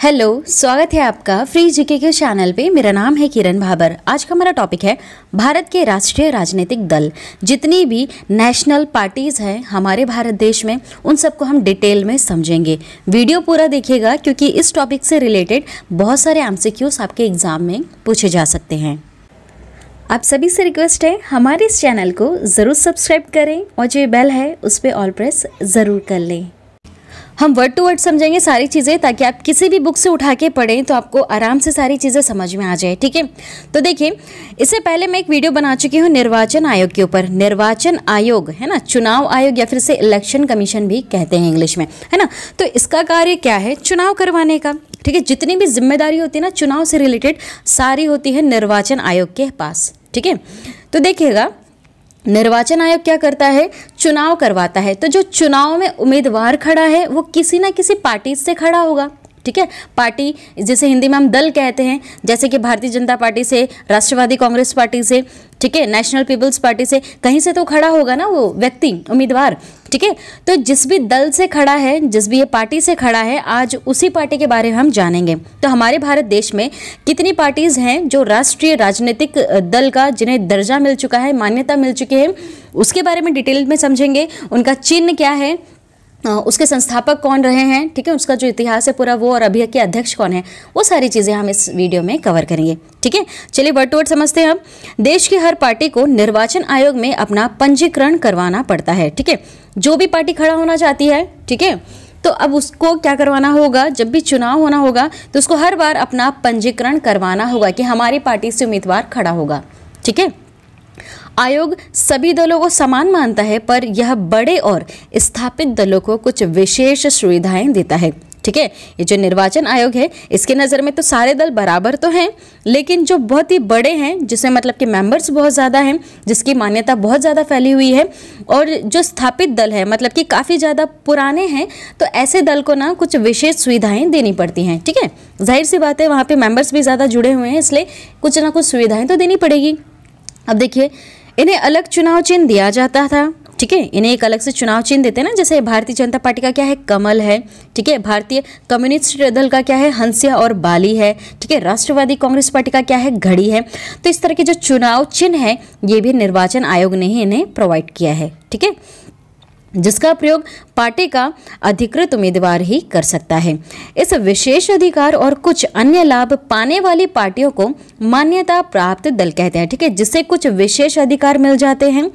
Hello, स्वागत है आपका फ्री जीके के चैनल पे। मेरा नाम है किरण भाबर। आज का हमारा टॉपिक है भारत के राष्ट्रीय राजनीतिक दल। जितनी भी नेशनल पार्टीज़ हैं हमारे भारत देश में, उन सबको हम डिटेल में समझेंगे। वीडियो पूरा देखिएगा क्योंकि इस टॉपिक से रिलेटेड बहुत सारे एमसीक्यूज आपके एग्जाम में पूछे जा सकते हैं। आप सभी से रिक्वेस्ट है, हमारे इस चैनल को ज़रूर सब्सक्राइब करें और जो बेल है उस पर ऑल प्रेस ज़रूर कर लें। हम वर्ड टू वर्ड समझेंगे सारी चीज़ें, ताकि आप किसी भी बुक से उठा के पढ़ें तो आपको आराम से सारी चीज़ें समझ में आ जाए। ठीक है, तो देखिए, इससे पहले मैं एक वीडियो बना चुकी हूँ निर्वाचन आयोग के ऊपर। निर्वाचन आयोग है ना, चुनाव आयोग या फिर इसे इलेक्शन कमीशन भी कहते हैं इंग्लिश में, है ना। तो इसका कार्य क्या है? चुनाव करवाने का। ठीक है, जितनी भी जिम्मेदारी होती है ना चुनाव से रिलेटेड, सारी होती है निर्वाचन आयोग के पास। ठीक है, तो देखिएगा, निर्वाचन आयोग क्या करता है? चुनाव करवाता है। तो जो चुनाव में उम्मीदवार खड़ा है वो किसी ना किसी पार्टी से खड़ा होगा। ठीक है, पार्टी जिसे हिंदी में हम दल कहते हैं, जैसे कि भारतीय जनता पार्टी से, राष्ट्रवादी कांग्रेस पार्टी से, ठीक है, नेशनल पीपल्स पार्टी से, कहीं से तो खड़ा होगा ना वो व्यक्ति, उम्मीदवार। ठीक है, तो जिस भी दल से खड़ा है, जिस भी ये पार्टी से खड़ा है, आज उसी पार्टी के बारे में हम जानेंगे। तो हमारे भारत देश में कितनी पार्टीज हैं जो राष्ट्रीय राजनीतिक दल का, जिन्हें दर्जा मिल चुका है, मान्यता मिल चुकी है, उसके बारे में डिटेल में समझेंगे। उनका चिन्ह क्या है, उसके संस्थापक कौन रहे हैं, ठीक है, उसका जो इतिहास है पूरा वो, और अभी के अध्यक्ष कौन है, वो सारी चीज़ें हम इस वीडियो में कवर करेंगे। ठीक है, चलिए वर्ड टू वर्ड समझते हैं हम। देश की हर पार्टी को निर्वाचन आयोग में अपना पंजीकरण करवाना पड़ता है। ठीक है, जो भी पार्टी खड़ा होना चाहती है, ठीक है, तो अब उसको क्या करवाना होगा? जब भी चुनाव होना होगा तो उसको हर बार अपना पंजीकरण करवाना होगा कि हमारी पार्टी से उम्मीदवार खड़ा होगा। ठीक है, आयोग सभी दलों को समान मानता है, पर यह बड़े और स्थापित दलों को कुछ विशेष सुविधाएं देता है। ठीक है, ये जो निर्वाचन आयोग है, इसके नज़र में तो सारे दल बराबर तो हैं, लेकिन जो बहुत ही बड़े हैं, जिसमें मतलब कि मेंबर्स बहुत ज़्यादा हैं, जिसकी मान्यता बहुत ज़्यादा फैली हुई है, और जो स्थापित दल है, मतलब कि काफ़ी ज़्यादा पुराने हैं, तो ऐसे दल को ना कुछ विशेष सुविधाएं देनी पड़ती हैं। ठीक है, जाहिर सी बात है, वहाँ पे मेंबर्स भी ज़्यादा जुड़े हुए हैं, इसलिए कुछ ना कुछ सुविधाएँ तो देनी पड़ेगी। अब देखिए, इन्हें अलग चुनाव चिन्ह दिया जाता था। ठीक है, इन्हें एक अलग से चुनाव चिन्ह देते हैं ना, जैसे भारतीय जनता पार्टी का क्या है? कमल है। ठीक है, भारतीय कम्युनिस्ट दल का क्या है? हंसिया और बाली है। ठीक है, राष्ट्रवादी कांग्रेस पार्टी का क्या है? घड़ी है। तो इस तरह के जो चुनाव चिन्ह है, ये भी निर्वाचन आयोग ने ही इन्हें प्रोवाइड किया है। ठीक है, जिसका प्रयोग पार्टी का अधिकृत उम्मीदवार ही कर सकता है। इस विशेष अधिकार और कुछ अन्य लाभ पाने वाली पार्टियों को मान्यता प्राप्त दल कहते हैं। ठीक है, जिससे कुछ विशेष अधिकार मिल जाते हैं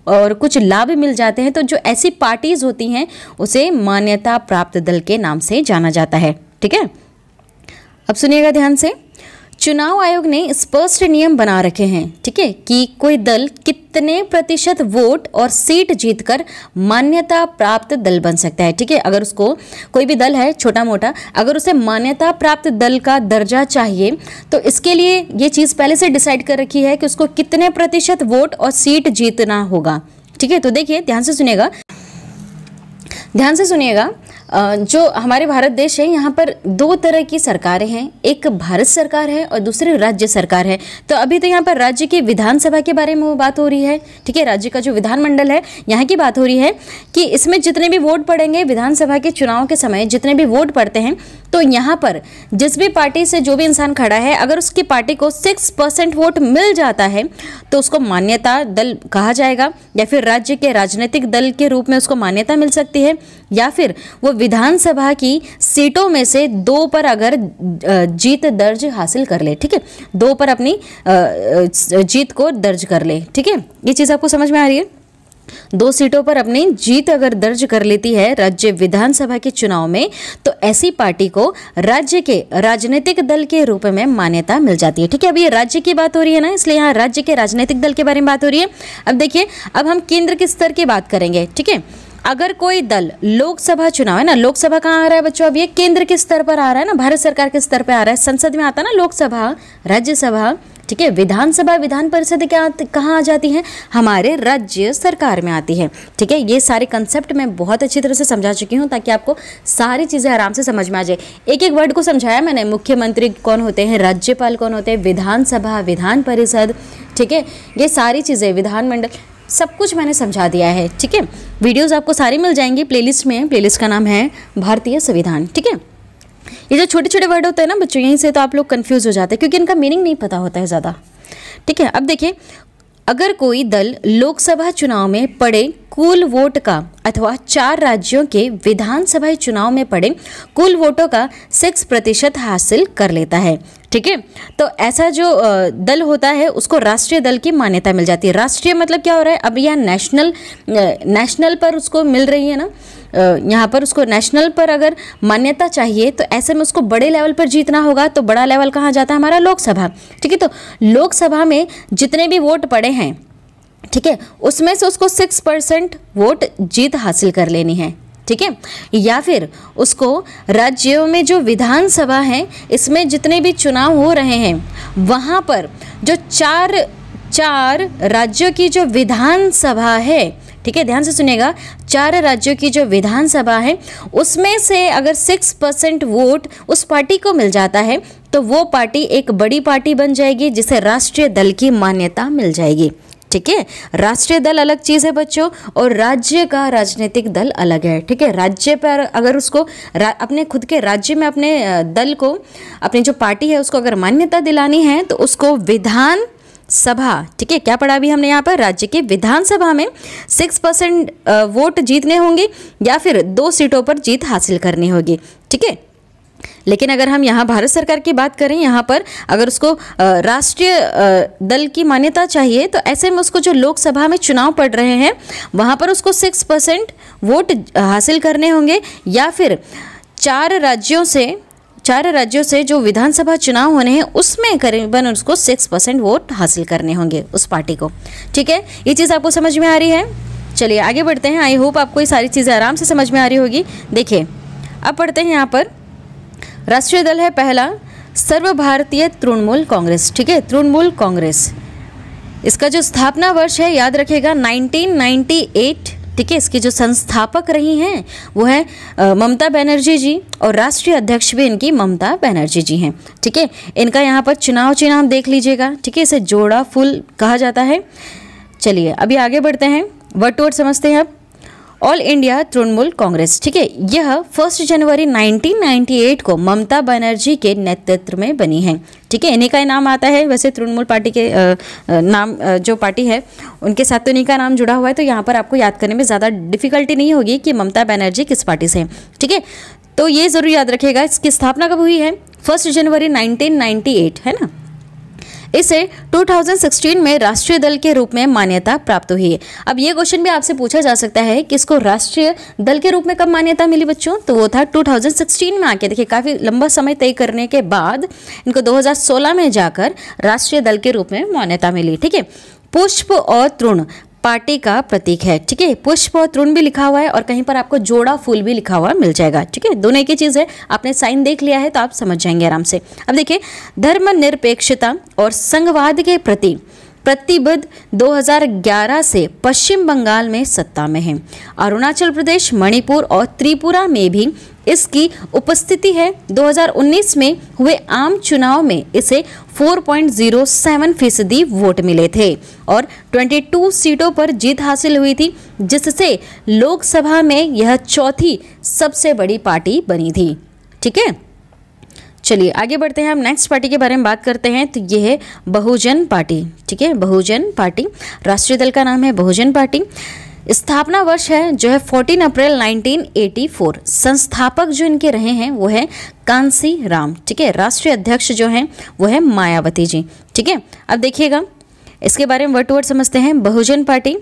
और कुछ लाभ मिल जाते हैं, तो जो ऐसी पार्टीज होती हैं उसे मान्यता प्राप्त दल के नाम से जाना जाता है। ठीक है, अब सुनिएगा ध्यान से। चुनाव आयोग ने स्पष्ट नियम बना रखे हैं, ठीक है, कि कोई दल कितने प्रतिशत वोट और सीट जीतकर मान्यता प्राप्त दल बन सकता है। ठीक है, अगर उसको, कोई भी दल है छोटा मोटा, अगर उसे मान्यता प्राप्त दल का दर्जा चाहिए, तो इसके लिए ये चीज़ पहले से डिसाइड कर रखी है कि उसको कितने प्रतिशत वोट और सीट जीतना होगा। ठीक है, तो देखिए, ध्यान से सुनिएगा, ध्यान से सुनिएगा। जो हमारे भारत देश है, यहाँ पर दो तरह की सरकारें हैं, एक भारत सरकार है और दूसरी राज्य सरकार है। तो अभी तो यहाँ पर राज्य की विधानसभा के बारे में वो बात हो रही है। ठीक है, राज्य का जो विधानमंडल है, यहाँ की बात हो रही है कि इसमें जितने भी वोट पड़ेंगे विधानसभा के चुनाव के समय, जितने भी वोट पड़ते हैं, तो यहाँ पर जिस भी पार्टी से जो भी इंसान खड़ा है, अगर उसकी पार्टी को 6% वोट मिल जाता है तो उसको मान्यता दल कहा जाएगा, या फिर राज्य के राजनीतिक दल के रूप में उसको मान्यता मिल सकती है, या फिर वो विधानसभा की सीटों में से 2 पर अगर जीत दर्ज हासिल कर ले। ठीक है, 2 पर अपनी जीत को दर्ज कर ले। ठीक है, ये चीज़ आपको समझ में आ रही है? 2 सीटों पर अपनी जीत अगर दर्ज कर लेती है राज्य विधानसभा के चुनाव में, तो ऐसी पार्टी को राज्य के राजनीतिक दल के रूप में मान्यता मिल जाती है। ठीक है, अब ये राज्य की बात हो रही है ना, इसलिए यहाँ राज्य के राजनीतिक दल के बारे में बात हो रही है। अब देखिए, अब हम केंद्र के स्तर की बात करेंगे। ठीक है, अगर कोई दल, लोकसभा चुनाव है ना, लोकसभा कहाँ आ रहा है बच्चों? अब ये केंद्र के स्तर पर आ रहा है ना, भारत सरकार के स्तर पर आ रहा है। संसद में आता है ना लोकसभा, राज्यसभा। ठीक है, विधानसभा, विधान परिषद क्या कहाँ आ जाती है? हमारे राज्य सरकार में आती है। ठीक है, ये सारे कंसेप्ट मैं बहुत अच्छी तरह से समझा चुकी हूँ, ताकि आपको सारी चीज़ें आराम से समझ में आ जाए। एक एक वर्ड को समझाया मैंने। मुख्यमंत्री कौन होते हैं, राज्यपाल कौन होते हैं, विधानसभा, विधान परिषद, ठीक है, ये सारी चीज़ें, विधानमंडल, सब कुछ मैंने समझा दिया है। ठीक है, वीडियोस आपको सारी मिल जाएंगी प्लेलिस्ट में। प्लेलिस्ट का नाम है भारतीय संविधान। ठीक है, ये जो छोटे छोटे वर्ड होते हैं ना बच्चों, यहीं से तो आप लोग कंफ्यूज हो जाते हैं क्योंकि इनका मीनिंग नहीं पता होता है ज़्यादा। ठीक है, अब देखिए, अगर कोई दल लोकसभा चुनाव में पड़े कुल वोट का अथवा 4 राज्यों के विधानसभा चुनाव में पड़े कुल वोटों का 6% हासिल कर लेता है। ठीक है, तो ऐसा जो दल होता है उसको राष्ट्रीय दल की मान्यता मिल जाती है। राष्ट्रीय मतलब क्या हो रहा है, अब यह नेशनल पर उसको मिल रही है ना, यहाँ पर उसको नेशनल पर अगर मान्यता चाहिए तो ऐसे में उसको बड़े लेवल पर जीतना होगा। तो बड़ा लेवल कहाँ जाता है, हमारा लोकसभा। ठीक है, तो लोकसभा में जितने भी वोट पड़े हैं, ठीक है, उसमें से उसको 6% वोट जीत हासिल कर लेनी है। ठीक है, या फिर उसको राज्यों में जो विधानसभा है इसमें जितने भी चुनाव हो रहे हैं वहाँ पर जो चार राज्यों की जो विधानसभा है, ठीक है, ध्यान से सुनिएगा, 4 राज्यों की जो विधानसभा है उसमें से अगर 6% वोट उस पार्टी को मिल जाता है तो वो पार्टी एक बड़ी पार्टी बन जाएगी जिसे राष्ट्रीय दल की मान्यता मिल जाएगी। ठीक है, राष्ट्रीय दल अलग चीज़ है बच्चों और राज्य का राजनीतिक दल अलग है। ठीक है, राज्य पर अगर उसको अपने खुद के राज्य में अपने दल को, अपनी जो पार्टी है उसको अगर मान्यता दिलानी है तो उसको विधान सभा, ठीक है, क्या पढ़ा अभी हमने यहाँ पर, राज्य के विधानसभा में 6% वोट जीतने होंगे या फिर 2 सीटों पर जीत हासिल करनी होगी। ठीक है, लेकिन अगर हम यहाँ भारत सरकार की बात करें, यहाँ पर अगर उसको राष्ट्रीय दल की मान्यता चाहिए तो ऐसे में उसको जो लोकसभा में चुनाव पड़ रहे हैं वहाँ पर उसको 6% वोट हासिल करने होंगे या फिर 4 राज्यों से जो विधानसभा चुनाव होने हैं उसमें करीबन उसको 6% वोट हासिल करने होंगे उस पार्टी को। ठीक है, ये चीज़ आपको समझ में आ रही है। चलिए आगे बढ़ते हैं। आई होप आपको ये सारी चीज़ें आराम से समझ में आ रही होगी। देखिए, अब पढ़ते हैं यहाँ पर, राष्ट्रीय दल है पहला सर्व भारतीय तृणमूल कांग्रेस। ठीक है, तृणमूल कांग्रेस, इसका जो स्थापना वर्ष है याद रखिएगा 1998। ठीक है, इसकी जो संस्थापक रही हैं वो है ममता बनर्जी जी और राष्ट्रीय अध्यक्ष भी इनकी ममता बनर्जी जी हैं। ठीक है, इनका यहाँ पर चुनाव चिन्ह देख लीजिएगा। ठीक है, इसे जोड़ा फूल कहा जाता है। चलिए अभी आगे बढ़ते हैं, वर्ड टू वर्ड समझते हैं अब। ऑल इंडिया तृणमूल कांग्रेस, ठीक है, यह 1 जनवरी 1998 को ममता बनर्जी के नेतृत्व में बनी है। ठीक है, इन्हीं का नाम आता है, वैसे तृणमूल पार्टी के नाम जो पार्टी है उनके साथ तो इन्हीं का नाम जुड़ा हुआ है, तो यहाँ पर आपको याद करने में ज़्यादा डिफिकल्टी नहीं होगी कि ममता बनर्जी किस पार्टी से हैं। ठीक है, तो ये ज़रूर याद रखिएगा, इसकी स्थापना कब हुई है, 1 जनवरी 1998, है ना। इसे 2016 में राष्ट्रीय दल के रूप में मान्यता प्राप्त हुई है। अब ये क्वेश्चन भी आपसे पूछा जा सकता है कि इसको राष्ट्रीय दल के रूप में कब मान्यता मिली बच्चों, तो वो था 2016 में आके। देखिए काफ़ी लंबा समय तय करने के बाद इनको 2016 में जाकर राष्ट्रीय दल के रूप में मान्यता मिली। ठीक है, पुष्प और तृण पार्टी का प्रतीक है। ठीक है, पुष्प और तृण भी लिखा हुआ है और कहीं पर आपको जोड़ा फूल भी लिखा हुआ मिल जाएगा। ठीक है, दोनों एक ही चीज़ है, आपने साइन देख लिया है तो आप समझ जाएंगे आराम से। अब देखिए, धर्मनिरपेक्षता और संघवाद के प्रति प्रतिबद्ध 2011 से पश्चिम बंगाल में सत्ता में है। अरुणाचल प्रदेश, मणिपुर और त्रिपुरा में भी इसकी उपस्थिति है। 2019 में हुए आम चुनाव में इसे 4.07% वोट मिले थे और 22 सीटों पर जीत हासिल हुई थी, जिससे लोकसभा में यह चौथी सबसे बड़ी पार्टी बनी थी। ठीक है, चलिए आगे बढ़ते हैं, हम नेक्स्ट पार्टी के बारे में बात करते हैं। तो ये है बहुजन पार्टी। ठीक है, बहुजन पार्टी, राष्ट्रीय दल का नाम है बहुजन पार्टी। स्थापना वर्ष है जो है 14 अप्रैल 1984। संस्थापक जो इनके रहे हैं वो है कांसी राम। ठीक है, राष्ट्रीय अध्यक्ष जो हैं वो है मायावती जी। ठीक है, अब देखिएगा इसके बारे में वर्ड टू वर्ड समझते हैं। बहुजन पार्टी,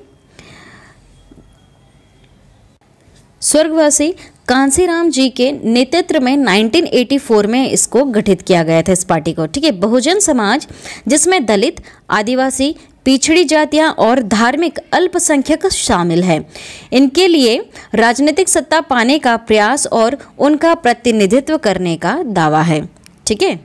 स्वर्गवासी कांसीराम जी के नेतृत्व में 1984 में इसको गठित किया गया था, इस पार्टी को। ठीक है, बहुजन समाज जिसमें दलित, आदिवासी, पिछड़ी जातियां और धार्मिक अल्पसंख्यक शामिल है, इनके लिए राजनीतिक सत्ता पाने का प्रयास और उनका प्रतिनिधित्व करने का दावा है। ठीक है,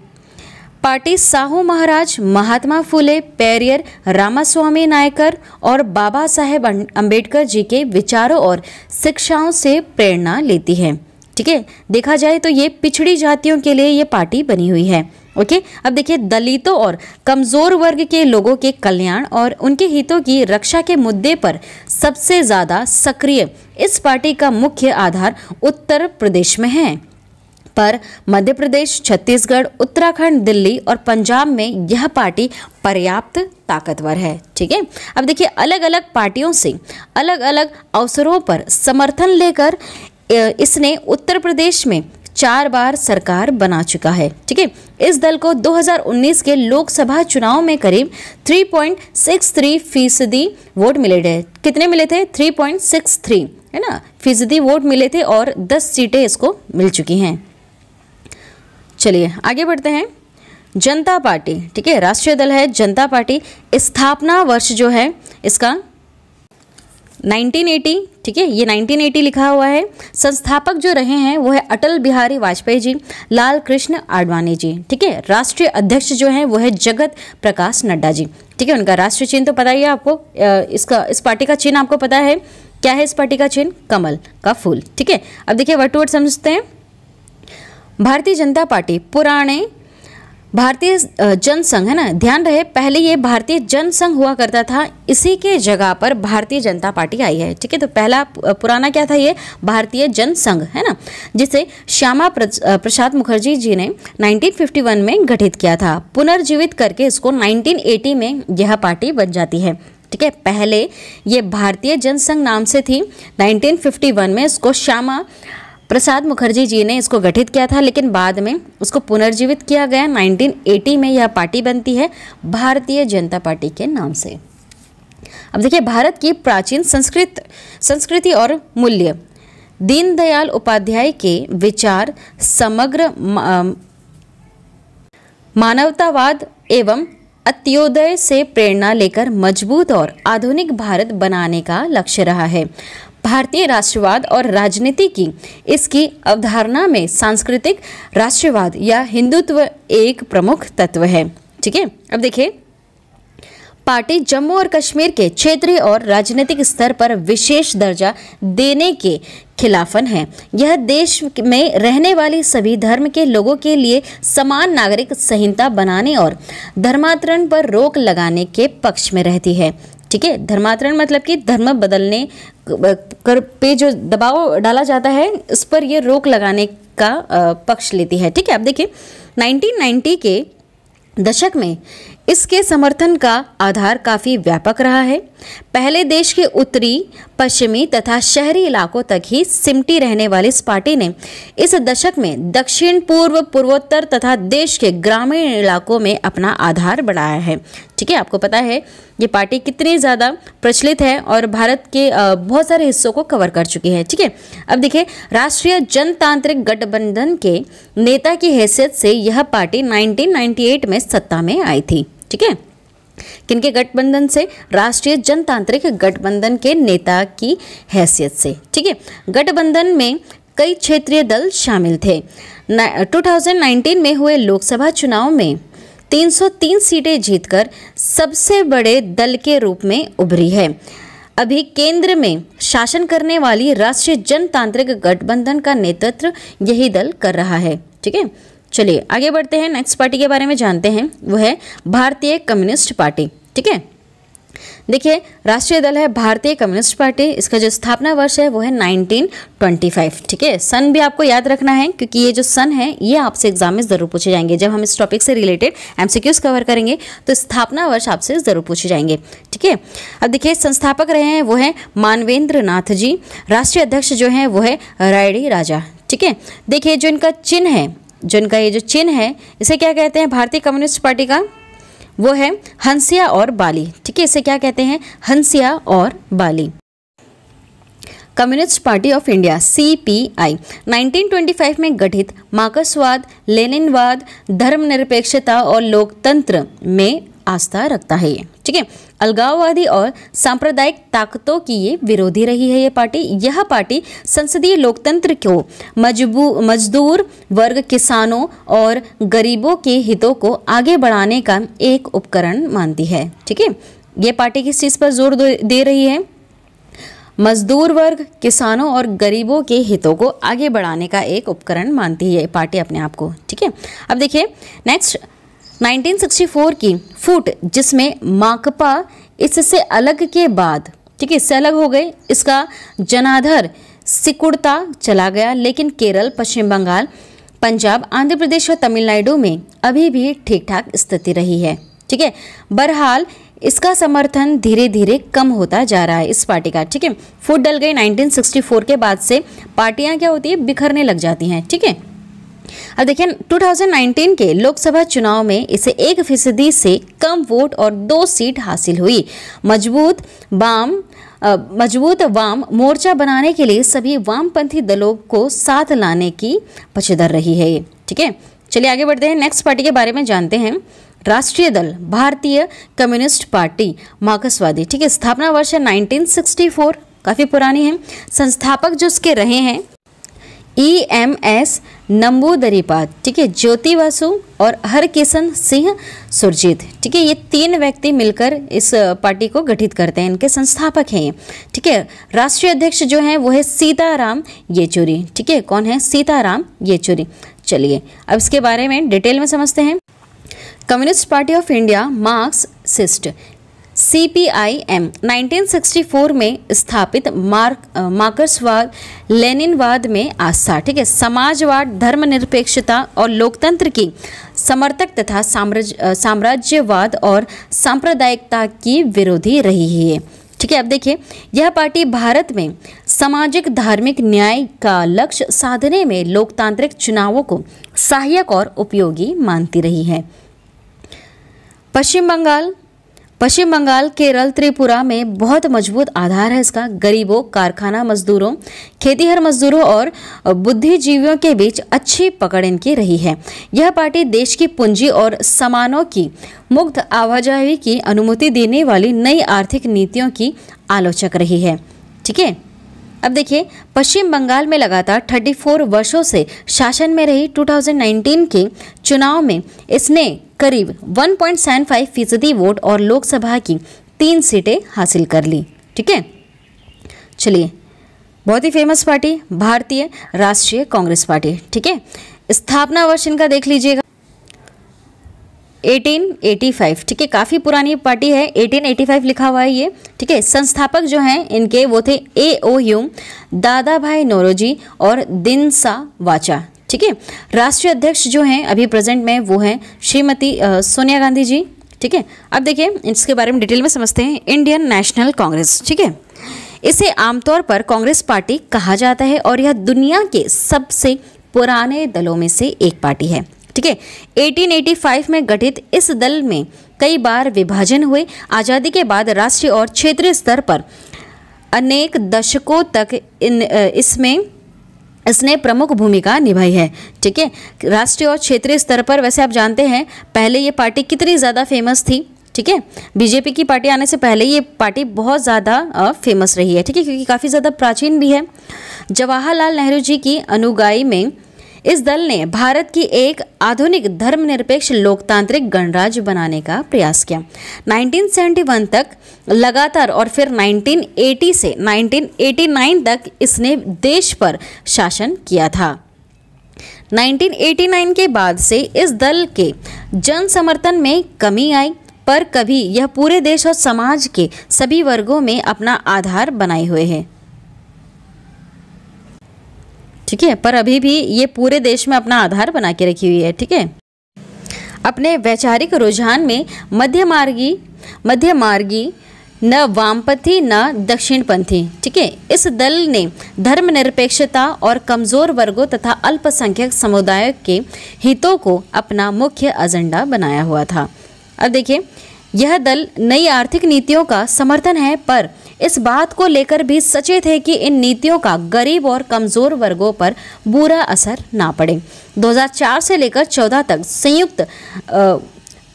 पार्टी साहू महाराज, महात्मा फुले, पेरियर, रामास्वामी नायकर और बाबा साहेब अम्बेडकर जी के विचारों और शिक्षाओं से प्रेरणा लेती है। ठीक है, देखा जाए तो ये पिछड़ी जातियों के लिए ये पार्टी बनी हुई है। ओके, अब देखिए, दलितों और कमजोर वर्ग के लोगों के कल्याण और उनके हितों की रक्षा के मुद्दे पर सबसे ज़्यादा सक्रिय इस पार्टी का मुख्य आधार उत्तर प्रदेश में है। पर मध्य प्रदेश, छत्तीसगढ़, उत्तराखंड, दिल्ली और पंजाब में यह पार्टी पर्याप्त ताकतवर है। ठीक है, अब देखिए अलग अलग पार्टियों से अलग अलग अवसरों पर समर्थन लेकर इसने उत्तर प्रदेश में 4 बार सरकार बना चुका है। ठीक है, इस दल को 2019 के लोकसभा चुनाव में करीब 3.63% वोट मिले थे। कितने मिले थे? 3.63 है ना फीसदी वोट मिले थे और 10 सीटें इसको मिल चुकी हैं। चलिए आगे बढ़ते हैं। जनता पार्टी, ठीक है, राष्ट्रीय दल है जनता पार्टी। स्थापना वर्ष जो है इसका 1980, ठीक है, ये 1980 लिखा हुआ है। संस्थापक जो रहे हैं वो है अटल बिहारी वाजपेयी जी, लाल कृष्ण आडवाणी जी। ठीक है, राष्ट्रीय अध्यक्ष जो है वो है जगत प्रकाश नड्डा जी। ठीक है, उनका राष्ट्रीय चिन्ह तो पता ही है आपको। इस पार्टी का चिन्ह आपको पता है क्या है? इस पार्टी का चिन्ह कमल का फूल। ठीक है, अब देखिए वर्ड टू वर्ड समझते हैं। भारतीय जनता पार्टी पुराने भारतीय जनसंघ है ना, ध्यान रहे पहले ये भारतीय जनसंघ हुआ करता था, इसी के जगह पर भारतीय जनता पार्टी आई है। ठीक है, तो पहला पुराना क्या था? ये भारतीय जनसंघ है ना, जिसे श्यामा प्रसाद मुखर्जी जी ने 1951 में गठित किया था। पुनर्जीवित करके इसको 1980 में यह पार्टी बन जाती है। ठीक है, पहले ये भारतीय जनसंघ नाम से थी। 1951 में इसको श्यामा प्रसाद मुखर्जी जी ने इसको गठित किया था, लेकिन बाद में उसको पुनर्जीवित किया गया। 1980 में यह पार्टी बनती है भारतीय जनता पार्टी के नाम से। अब देखिए भारत की प्राचीन संस्कृति और मूल्य। दीनदयाल उपाध्याय के विचार समग्र मानवतावाद एवं अंत्योदय से प्रेरणा लेकर मजबूत और आधुनिक भारत बनाने का लक्ष्य रहा है। भारतीय राष्ट्रवाद और राजनीति की इसकी अवधारणा में सांस्कृतिक राष्ट्रवाद या हिंदुत्व एक प्रमुख तत्व है। ठीक है, अब देखिए पार्टी जम्मू और कश्मीर के क्षेत्रीय और राजनीतिक स्तर पर विशेष दर्जा देने के खिलाफन है। यह देश में रहने वाली सभी धर्म के लोगों के लिए समान नागरिक संहिता बनाने और धर्मांतरण पर रोक लगाने के पक्ष में रहती है। ठीक है, धर्मांतरण मतलब कि धर्म बदलने पे जो दबाव डाला जाता है उस पर यह रोक लगाने का पक्ष लेती है। ठीक है, अब देखिए 1990 के दशक में इसके समर्थन का आधार काफ़ी व्यापक रहा है। पहले देश के उत्तरी, पश्चिमी तथा शहरी इलाकों तक ही सिमटी रहने वाली इस पार्टी ने इस दशक में दक्षिण पूर्व, पूर्वोत्तर तथा देश के ग्रामीण इलाकों में अपना आधार बढ़ाया है। ठीक है, आपको पता है ये पार्टी कितनी ज़्यादा प्रचलित है और भारत के बहुत सारे हिस्सों को कवर कर चुकी है। ठीक है, अब देखिए राष्ट्रीय जनतांत्रिक गठबंधन के नेता की हैसियत से यह पार्टी 1998 में सत्ता में आई थी। ठीक है, किनके गठबंधन से? राष्ट्रीय जनतांत्रिक गठबंधन के नेता की हैसियत से। ठीक है, गठबंधन में कई क्षेत्रीय दल शामिल थे। 2019 में हुए लोकसभा चुनाव में 303 सीटें जीतकर सबसे बड़े दल के रूप में उभरी है। अभी केंद्र में शासन करने वाली राष्ट्रीय जनतांत्रिक गठबंधन का नेतृत्व यही दल कर रहा है। ठीक है, चलिए आगे बढ़ते हैं, नेक्स्ट पार्टी के बारे में जानते हैं, वो है भारतीय कम्युनिस्ट पार्टी। ठीक है, देखिए राष्ट्रीय दल है भारतीय कम्युनिस्ट पार्टी। इसका जो स्थापना वर्ष है वो है 1925। ठीक है, सन भी आपको याद रखना है क्योंकि ये जो सन है ये आपसे एग्जाम में जरूर पूछे जाएंगे। जब हम इस टॉपिक से रिलेटेड एमसीक्यूज कवर करेंगे तो स्थापना वर्ष आपसे जरूर पूछे जाएंगे। ठीक है, अब देखिए संस्थापक रहे हैं वो है मानवेंद्र नाथ जी। राष्ट्रीय अध्यक्ष जो है वो है रायडी राजा। ठीक है, देखिए जो इनका चिन्ह है, जो इनका ये जो चिन्ह है इसे क्या कहते हैं भारतीय कम्युनिस्ट पार्टी का? वो है हंसिया और बाली। ठीक है, इसे क्या कहते हैं? हंसिया और बाली। Communist party of India CPI 1925 में गठित मार्क्सवाद, लेनिनवाद, धर्मनिरपेक्षता और लोकतंत्र में आस्था रखता है ये। ठीक है, अलगाववादी और सांप्रदायिक ताकतों की ये विरोधी रही है ये पार्टी। यह पार्टी संसदीय लोकतंत्र को मजदूर वर्ग, किसानों और गरीबों के हितों को आगे बढ़ाने का एक उपकरण मानती है। ठीक है, ये पार्टी किस चीज़ पर जोर दे रही है? मजदूर वर्ग, किसानों और गरीबों के हितों को आगे बढ़ाने का एक उपकरण मानती है ये पार्टी अपने आप को। ठीक है, अब देखिए नेक्स्ट 1964 की फूट जिसमें माकपा इससे अलग के बाद, ठीक है, इससे अलग हो गए, इसका जनाधार सिकुड़ता चला गया, लेकिन केरल, पश्चिम बंगाल, पंजाब, आंध्र प्रदेश और तमिलनाडु में अभी भी ठीक ठाक स्थिति रही है। ठीक है, बहरहाल इसका समर्थन धीरे धीरे कम होता जा रहा है इस पार्टी का। ठीक है, फूट डल गई 1964 के बाद से पार्टियां क्या होती है, बिखरने लग जाती हैं। ठीक है, अब देखिए 2019 के लोकसभा चुनाव में इसे 1% से कम वोट और 2 सीट हासिल हुई। मजबूत वाम मोर्चा बनाने के लिए सभी वामपंथी दलों को साथ लाने की पक्षधर रही है ये। ठीक है, चलिए आगे बढ़ते हैं, नेक्स्ट पार्टी के बारे में जानते हैं। राष्ट्रीय दल, भारतीय कम्युनिस्ट पार्टी मार्क्सवादी। ठीक है, स्थापना वर्ष है 1964, काफी पुरानी है। संस्थापक जो उसके रहे हैं EMS नंबूदरीपाद, ठीक है, ज्योति बसु और हरकिशन सिंह सुरजीत। ठीक है, ये 3 व्यक्ति मिलकर इस पार्टी को गठित करते हैं, इनके संस्थापक हैं ये। ठीक है, राष्ट्रीय अध्यक्ष जो है वो है सीताराम येचुरी। ठीक है, कौन है, सीताराम येचुरी। चलिए अब इसके बारे में डिटेल में समझते हैं। Communist party of India Marxist CPIM 1964 में स्थापित मार्क्सवाद लेनिनवाद में आस्था। ठीक है, समाजवाद, धर्मनिरपेक्षता और लोकतंत्र की समर्थक तथा साम्राज्यवाद और सांप्रदायिकता की विरोधी रही है। ठीक है, अब देखिए यह पार्टी भारत में सामाजिक धार्मिक न्याय का लक्ष्य साधने में लोकतांत्रिक चुनावों को सहायक और उपयोगी मानती रही है। पश्चिम बंगाल, केरल, त्रिपुरा में बहुत मजबूत आधार है इसका। गरीबों, कारखाना मजदूरों, खेतीहर मजदूरों और बुद्धिजीवियों के बीच अच्छी पकड़ इनकी रही है। यह पार्टी देश की पूंजी और सामानों की मुक्त आवाजाही की अनुमति देने वाली नई आर्थिक नीतियों की आलोचक रही है। ठीक है, अब देखिए पश्चिम बंगाल में लगातार 34 वर्षों से शासन में रही। 2019 के चुनाव में इसने करीब 1.75% वोट और लोकसभा की 3 सीटें हासिल कर ली। ठीक है, चलिए बहुत ही फेमस पार्टी भारतीय राष्ट्रीय कांग्रेस पार्टी। ठीक है, स्थापना वर्ष इनका देख लीजिएगा 1885। ठीक है, काफ़ी पुरानी पार्टी है, 1885 लिखा हुआ है ये। ठीक है, संस्थापक जो हैं इनके वो थे AOU दादा भाई नौरोजी और दिनसा वाचा। ठीक है, राष्ट्रीय अध्यक्ष जो हैं अभी प्रेजेंट में वो हैं श्रीमती सोनिया गांधी जी। ठीक है, अब देखिए इसके बारे में डिटेल में समझते हैं। इंडियन नेशनल कांग्रेस, ठीक है, इसे आमतौर पर कांग्रेस पार्टी कहा जाता है और यह दुनिया के सबसे पुराने दलों में से एक पार्टी है। ठीक है, 1885 में गठित इस दल में कई बार विभाजन हुए। आज़ादी के बाद राष्ट्रीय और क्षेत्रीय स्तर पर अनेक दशकों तक इसने प्रमुख भूमिका निभाई है। ठीक है, राष्ट्रीय और क्षेत्रीय स्तर पर वैसे आप जानते हैं पहले ये पार्टी कितनी ज़्यादा फेमस थी। ठीक है, बीजेपी की पार्टी आने से पहले ये पार्टी बहुत ज़्यादा फेमस रही है। ठीक है, क्योंकि काफ़ी ज़्यादा प्राचीन भी है। जवाहरलाल नेहरू जी की अनुगाई में इस दल ने भारत की एक आधुनिक धर्मनिरपेक्ष लोकतांत्रिक गणराज्य बनाने का प्रयास किया। 1971 तक लगातार और फिर 1980 से 1989 तक इसने देश पर शासन किया था। 1989 के बाद से इस दल के जन समर्थन में कमी आई, पर कभी यह पूरे देश और समाज के सभी वर्गों में अपना आधार बनाए हुए है। ठीक है, पर अभी भी ये पूरे देश में अपना आधार बना के रखी हुई है। ठीक है, अपने वैचारिक रुझान में मध्यमार्गी न वामपंथी न दक्षिणपंथी। ठीक है, इस दल ने धर्मनिरपेक्षता और कमजोर वर्गों तथा अल्पसंख्यक समुदायों के हितों को अपना मुख्य एजेंडा बनाया हुआ था। अब देखिए यह दल नई आर्थिक नीतियों का समर्थन है, पर इस बात को लेकर भी सचेत है कि इन नीतियों का गरीब और कमजोर वर्गों पर बुरा असर ना पड़े। 2004 से लेकर 14 तक संयुक्त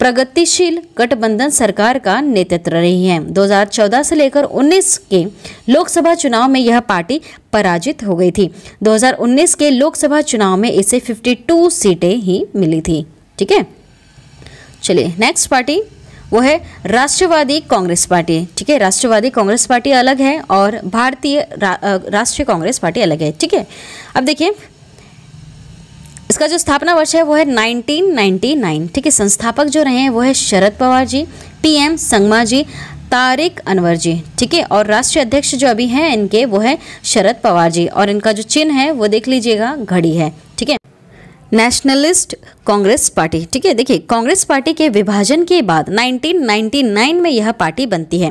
प्रगतिशील गठबंधन सरकार का नेतृत्व रही है। 2014 से लेकर 19 के लोकसभा चुनाव में यह पार्टी पराजित हो गई थी। 2019 के लोकसभा चुनाव में इसे 52 सीटें ही मिली थी। ठीक है, चलिए नेक्स्ट पार्टी वो है राष्ट्रवादी कांग्रेस पार्टी। ठीक है, राष्ट्रवादी कांग्रेस पार्टी अलग है और भारतीय राष्ट्रीय कांग्रेस पार्टी अलग है। ठीक है, अब देखिए इसका जो स्थापना वर्ष है वो है 1999। ठीक है, संस्थापक जो रहे हैं वो है शरद पवार जी, PM संगमा जी, तारिक अनवर जी। ठीक है, और राष्ट्रीय अध्यक्ष जो अभी हैं इनके वो है शरद पवार जी, और इनका जो चिन्ह है वो देख लीजिएगा घड़ी है। ठीक है, नेशनलिस्ट कांग्रेस पार्टी। ठीक है, देखिए कांग्रेस पार्टी के विभाजन के बाद 1999 में यह पार्टी बनती है।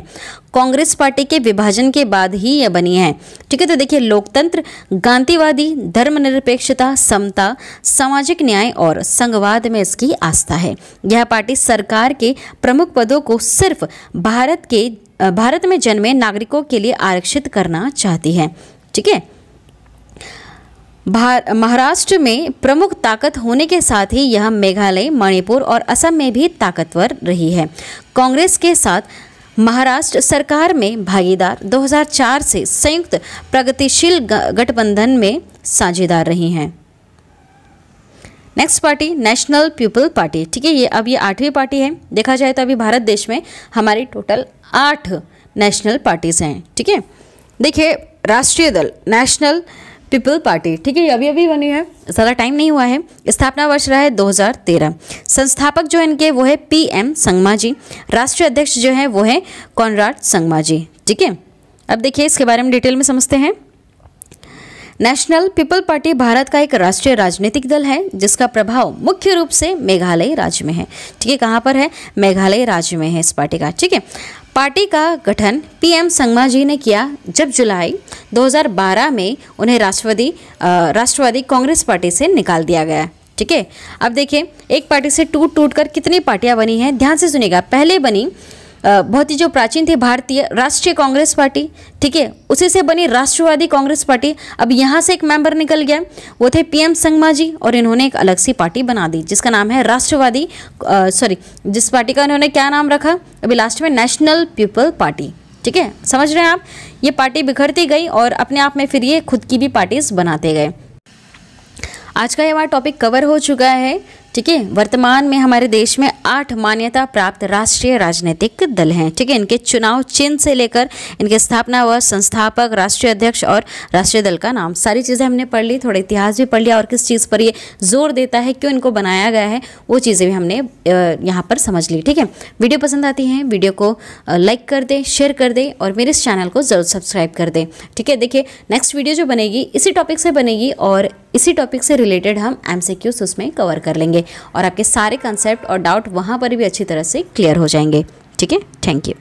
कांग्रेस पार्टी के विभाजन के बाद ही यह बनी है। ठीक है, तो देखिए लोकतंत्र, गांधीवादी, धर्मनिरपेक्षता, समता, सामाजिक न्याय और संघवाद में इसकी आस्था है। यह पार्टी सरकार के प्रमुख पदों को सिर्फ भारत में जन्मे नागरिकों के लिए आरक्षित करना चाहती है। ठीक है, महाराष्ट्र में प्रमुख ताकत होने के साथ ही यह मेघालय, मणिपुर और असम में भी ताकतवर रही है। कांग्रेस के साथ महाराष्ट्र सरकार में भागीदार 2004 से संयुक्त प्रगतिशील गठबंधन में साझेदार रही हैं। Next party national people party. ठीक है, ये 8वीं पार्टी है। देखा जाए तो अभी भारत देश में हमारी टोटल 8 नेशनल पार्टीज हैं। ठीक है, देखिए राष्ट्रीय दल नेशनल पीपल पार्टी। ठीक है, ये अभी बनी है, ज़्यादा टाइम नहीं हुआ है। स्थापना वर्ष रहा है 2013। संस्थापक जो इनके वो है PM संगमा जी। राष्ट्रीय अध्यक्ष जो है वो है कॉनराड संगमा जी। ठीक है, अब देखिए इसके बारे में डिटेल में समझते हैं। नेशनल पीपल पार्टी भारत का एक राष्ट्रीय राजनीतिक दल है जिसका प्रभाव मुख्य रूप से मेघालय राज्य में है। ठीक है, कहाँ पर है? मेघालय राज्य में है इस पार्टी का। ठीक है, पार्टी का गठन PM संगमा जी ने किया जब जुलाई 2012 में उन्हें राष्ट्रवादी कांग्रेस पार्टी से निकाल दिया गया। ठीक है, अब देखिए एक पार्टी से टूट कर कितनी पार्टियां बनी हैं, ध्यान से सुनिएगा। पहले बनी बहुत ही जो प्राचीन थी भारतीय राष्ट्रीय कांग्रेस पार्टी। ठीक है, उसी से बनी राष्ट्रवादी कांग्रेस पार्टी। अब यहाँ से एक मेंबर निकल गया, वो थे PM संगमा जी, और इन्होंने एक अलग सी पार्टी बना दी जिसका नाम है जिस पार्टी का इन्होंने क्या नाम रखा अभी लास्ट में? National people party. ठीक है, समझ रहे हैं आप? ये पार्टी बिखरती गई और अपने आप में फिर ये खुद की भी पार्टीज बनाते गए। आज का ये हमारा टॉपिक कवर हो चुका है। ठीक है, वर्तमान में हमारे देश में 8 मान्यता प्राप्त राष्ट्रीय राजनीतिक दल हैं। ठीक है, इनके चुनाव चिन्ह से लेकर इनके स्थापना व संस्थापक, राष्ट्रीय अध्यक्ष और राष्ट्रीय दल का नाम, सारी चीज़ें हमने पढ़ ली। थोड़ा इतिहास भी पढ़ लिया और किस चीज़ पर ये जोर देता है, क्यों इनको बनाया गया है, वो चीज़ें भी हमने यहाँ पर समझ ली। ठीक है, वीडियो पसंद आती है वीडियो को लाइक कर दें, शेयर कर दें और मेरे इस चैनल को ज़रूर सब्सक्राइब कर दें। ठीक है, देखिए नेक्स्ट वीडियो जो बनेगी इसी टॉपिक से बनेगी और इसी टॉपिक से रिलेटेड हम MCQs उसमें कवर कर लेंगे और आपके सारे कंसेप्ट और डाउट वहाँ पर भी अच्छी तरह से क्लियर हो जाएंगे। ठीक है, थैंक यू।